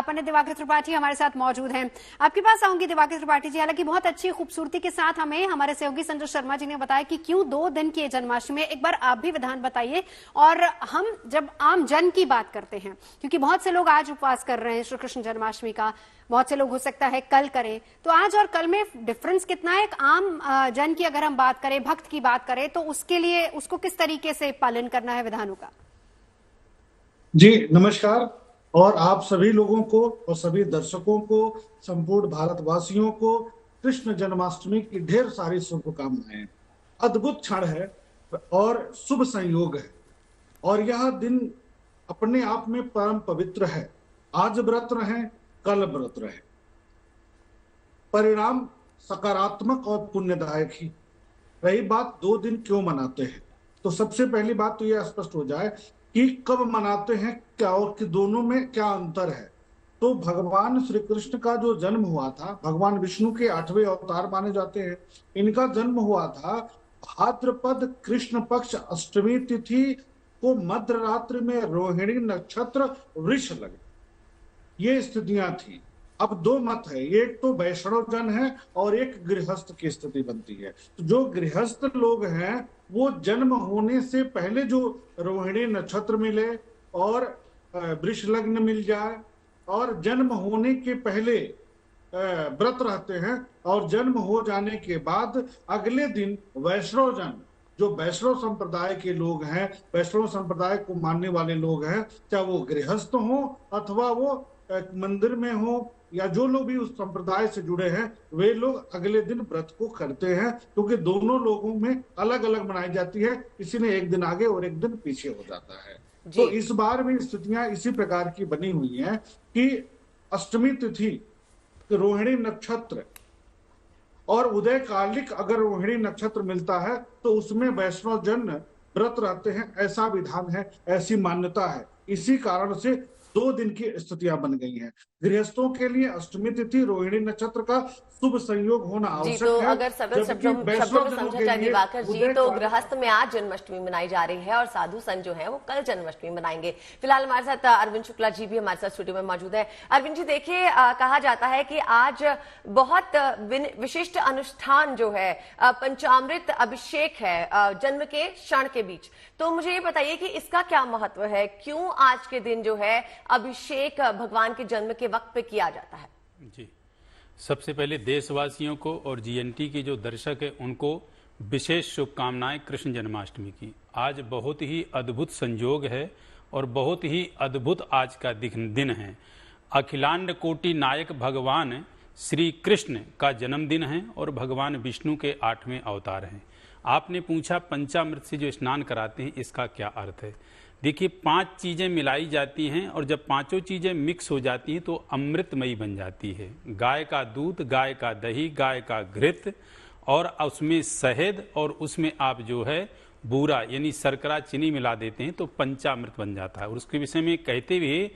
पंडित दिवाकर त्रिपाठी हमारे साथ मौजूद हैं। आपके पास आऊंगी दिवाकर त्रिपाठी जी। हालांकि बहुत अच्छी खूबसूरती के साथ हमें हमारे सहयोगी संजय शर्मा जी ने बताया कि क्यों 2 दिन की जन्माष्टमी। एक बार आप भी विधान बताइए। और हम जब आम जन की बात करते हैं, क्योंकि बहुत से लोग आज उपवास कर रहे हैं श्री कृष्ण जन्माष्टमी का, बहुत से लोग हो सकता है कल करें, तो आज और कल में डिफरेंस कितना है? एक आम जन की अगर हम बात करें, भक्त की बात करें, तो उसके लिए उसको किस तरीके से पालन करना है विधानों का? जी नमस्कार। और आप सभी लोगों को और सभी दर्शकों को, संपूर्ण भारतवासियों को कृष्ण जन्माष्टमी की ढेर सारी शुभकामनाएं। अद्भुत क्षण है और शुभ संयोग है, और यह दिन अपने आप में परम पवित्र है। आज व्रत रहें, कल व्रत रहे, परिणाम सकारात्मक और पुण्यदायक ही। रही बात 2 दिन क्यों मनाते हैं, तो सबसे पहली बात तो यह स्पष्ट हो जाए कि कब मनाते हैं क्या, और कि दोनों में क्या अंतर है। तो भगवान श्री कृष्ण का जो जन्म हुआ था, भगवान विष्णु के 8वें अवतार माने जाते हैं। इनका जन्म हुआ था भाद्रपद कृष्ण पक्ष अष्टमी तिथि को मध्य रात्रि में रोहिणी नक्षत्र वृष लगे। ये स्थितियां थी। अब 2 मत है, एक तो वैष्णव जन है और एक गृहस्थ की स्थिति बनती है। तो जो गृहस्थ लोग हैं वो जन्म होने से पहले जो रोहिणी नक्षत्र मिले और वृष लग्न मिल जाए, और जन्म होने के पहले व्रत रहते हैं, और जन्म हो जाने के बाद अगले दिन वैष्णव जन, जो वैष्णव संप्रदाय के लोग हैं, वैष्णव संप्रदाय को मानने वाले लोग हैं, चाहे वो गृहस्थ हो अथवा वो मंदिर में हो, या जो लोग भी उस संप्रदाय से जुड़े हैं, वे लोग अगले दिन व्रत को करते हैं। क्योंकि दोनों लोगों में अलग अलग मनाई जाती है, किसी ने एक दिन आगे और एक दिन पीछे हो जाता है। तो इस बार भी स्थितियां इसी प्रकार की बनी हुई हैं कि अष्टमी तिथि रोहिणी नक्षत्र और उदय कालिक अगर रोहिणी नक्षत्र मिलता है तो उसमें वैष्णव जन व्रत रहते हैं, ऐसा विधान है, ऐसी मान्यता है। इसी कारण से 2 दिन की स्थितियां बन गई हैं। गृहस्थों के लिए अष्टमी तिथि रोहिणी नक्षत्र का शुभ संयोग होना आवश्यक तो है। अगर सरल शब्दों में समझा जाए दिवाकर जी, तो गृहस्थ में आज जन्माष्टमी मनाई जा रही है और साधु संत जो है वो कल जन्माष्टमी मनाएंगे। फिलहाल हमारे साथ अरविंद शुक्ला जी भी हमारे साथ स्टूडियो में मौजूद है। अरविंद जी, देखिए, कहा जाता है कि आज बहुत विशिष्ट अनुष्ठान जो है पंचामृत अभिषेक है जन्म के क्षण के बीच। तो मुझे ये बताइए कि इसका क्या महत्व है, क्यों आज के दिन जो है अभिषेक भगवान के जन्म के वक्त पे किया जाता है? जी, सबसे पहले देशवासियों को और जीएनटी के जो दर्शक हैं उनको विशेष शुभकामनाएं कृष्ण जन्माष्टमी की। आज बहुत ही अद्भुत संयोग है और बहुत ही अद्भुत आज का दिन है। अखिलांड कोटि नायक भगवान श्री कृष्ण का जन्मदिन है और भगवान विष्णु के 8वें अवतार हैं। आपने पूछा पंचामृत से जो स्नान कराते हैं इसका क्या अर्थ है। देखिए, 5 चीजें मिलाई जाती हैं और जब 5 चीजें मिक्स हो जाती हैं तो अमृतमयी बन जाती है। गाय का दूध, गाय का दही, गाय का घृत, और उसमें शहद, और उसमें आप जो है बूरा यानी शर्करा चीनी मिला देते हैं तो पंचामृत बन जाता है। और उसके विषय में कहते हुए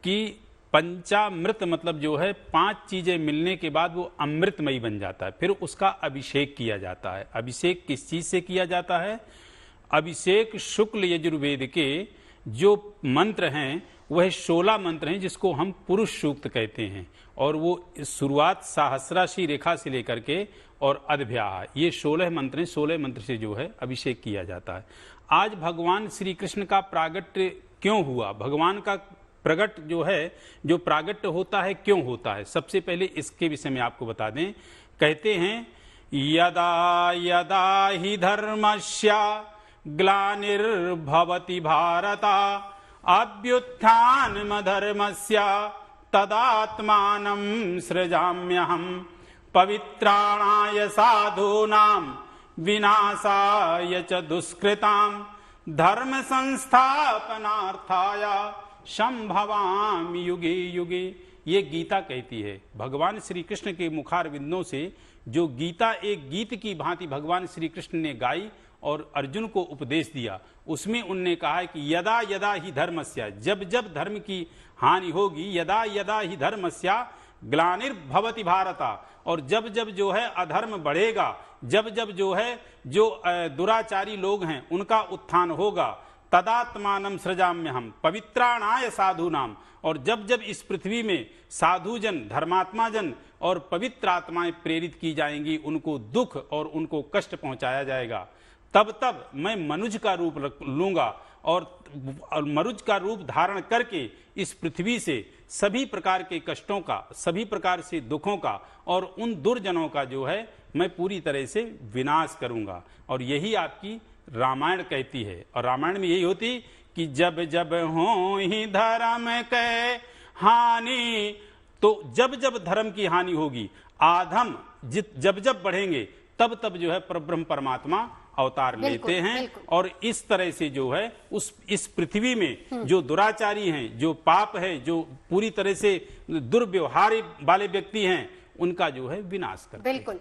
कि पंचामृत मतलब जो है 5 चीजें मिलने के बाद वो अमृतमयी बन जाता है। फिर उसका अभिषेक किया जाता है। अभिषेक किस चीज से किया जाता है? अभिषेक शुक्ल यजुर्वेद के जो मंत्र हैं वह 16 मंत्र हैं जिसको हम पुरुष सूक्त कहते हैं, और वो शुरुआत सहस्राशी रेखा से लेकर के और अद्भ्याह, ये 16 मंत्र हैं। 16 मंत्र से जो है अभिषेक किया जाता है। आज भगवान श्री कृष्ण का प्रागट्य क्यों हुआ, भगवान का प्रगट जो है, जो प्रागट्य होता है क्यों होता है, सबसे पहले इसके विषय में आपको बता दें। कहते हैं यदा यदा ही धर्मस्य ग्लानिर्भवति भारत अभ्युत्थानमधर्मस्य तदात्मानं सृजाम्यहं पवित्राणाय साधूनां विनाशाय च दुष्कृतां धर्म संस्थापनार्थाय संभवामि युगे युगे। ये गीता कहती है। भगवान श्री कृष्ण के मुखारविंदों से जो गीता एक गीत की भांति भगवान श्री कृष्ण ने गाई और अर्जुन को उपदेश दिया, उसमें उनने कहा है कि यदा यदा ही धर्मस्य, जब जब धर्म की हानि होगी, यदा यदा ही धर्मस्य ग्लानिर्भवति भारता, और जब जब जो है अधर्म बढ़ेगा, जब जब जो है जो दुराचारी लोग हैं उनका उत्थान होगा, तदात्मानम सृजाम्य हम पवित्राणाय साधु नाम। और जब जब इस पृथ्वी में साधु जन, धर्मात्मा जन और पवित्र आत्माएं प्रेरित की जाएंगी, उनको दुख और उनको कष्ट पहुंचाया जाएगा, तब तब मैं मनुज का रूप लूंगा और मनुज का रूप धारण करके इस पृथ्वी से सभी प्रकार के कष्टों का, सभी प्रकार से दुखों का और उन दुर्जनों का जो है मैं पूरी तरह से विनाश करूंगा। और यही आपकी रामायण कहती है। और रामायण में यही होती कि जब जब हो ही धर्म के हानि, तो जब जब धर्म की हानि होगी, आधम जब जब बढ़ेंगे, तब तब जो है परब्रह्म परमात्मा अवतार लेते हैं। और इस तरह से जो है इस पृथ्वी में जो दुराचारी हैं, जो पाप है, जो पूरी तरह से दुर्व्यवहार वाले व्यक्ति हैं, उनका जो है विनाश करते हैं। बिल्कुल।